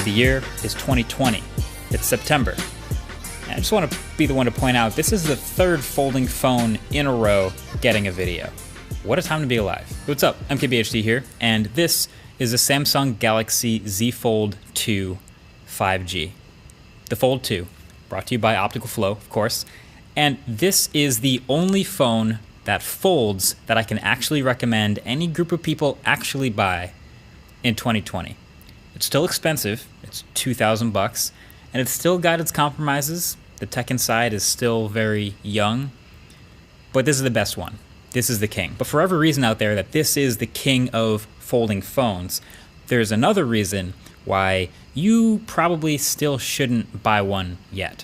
The year is 2020. It's September. And I just want to be the one to point out, this is the third folding phone in a row getting a video. What a time to be alive. What's up? I'm KBHD here, and this is the Samsung Galaxy Z Fold 2 5G. The Fold 2, brought to you by Optical Flow, of course. And this is the only phone that folds that I can actually recommend any group of people actually buy in 2020. It's still expensive, it's $2,000, and it's still got its compromises. The tech inside is still very young, but this is the best one. This is the king. But for every reason out there that this is the king of folding phones, there's another reason why you probably still shouldn't buy one yet.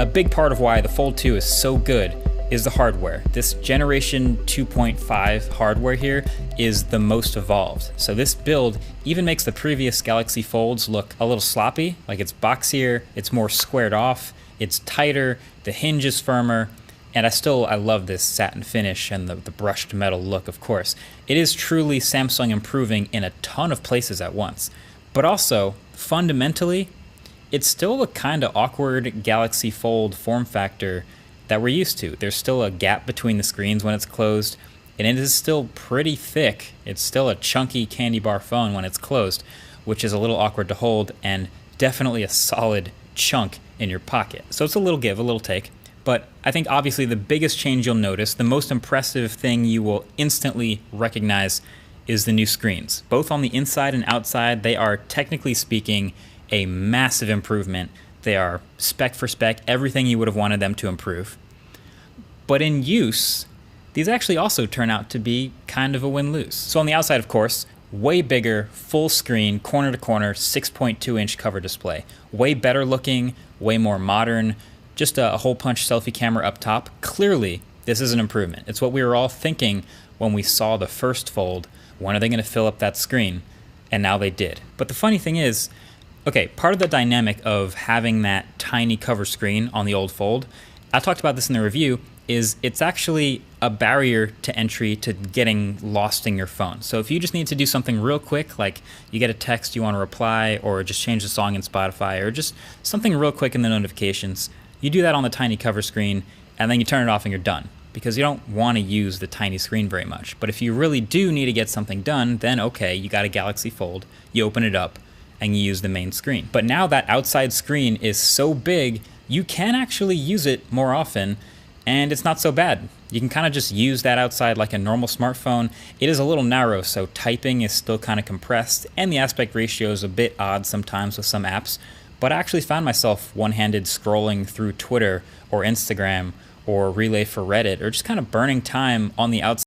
A big part of why the Fold 2 is so good is the hardware. This generation 2.5 hardware here is the most evolved. So this build even makes the previous Galaxy Folds look a little sloppy, like it's boxier, it's more squared off, it's tighter, the hinge is firmer, and I love this satin finish and the brushed metal look, of course. It is truly Samsung improving in a ton of places at once. But also, fundamentally, it's still a kind of awkward Galaxy Fold form factor that we're used to. There's still a gap between the screens when it's closed, and it is still pretty thick. It's still a chunky candy bar phone when it's closed, which is a little awkward to hold and definitely a solid chunk in your pocket. So it's a little give, a little take. But I think obviously the biggest change you'll notice, the most impressive thing you will instantly recognize is the new screens. Both on the inside and outside, they are technically speaking a massive improvement. They are spec for spec, everything you would have wanted them to improve. But in use, these actually also turn out to be kind of a win-lose. So on the outside, of course, way bigger, full screen, corner to corner, 6.2-inch cover display. Way better looking, way more modern, just a hole punch selfie camera up top. Clearly, this is an improvement. It's what we were all thinking when we saw the first Fold. When are they gonna fill up that screen? And now they did. But the funny thing is, okay, part of the dynamic of having that tiny cover screen on the old Fold, I talked about this in the review, is it's actually a barrier to entry to getting lost in your phone. So if you just need to do something real quick, like you get a text you want to reply, or just change the song in Spotify, or just something real quick in the notifications, you do that on the tiny cover screen, and then you turn it off and you're done, because you don't want to use the tiny screen very much. But if you really do need to get something done, then okay, you got a Galaxy Fold, you open it up, and you use the main screen. But now that outside screen is so big, you can actually use it more often, and it's not so bad. You can kind of just use that outside like a normal smartphone. It is a little narrow, so typing is still kind of compressed, and the aspect ratio is a bit odd sometimes with some apps, but I actually found myself one-handed scrolling through Twitter or Instagram or Relay for Reddit, or just kind of burning time on the outside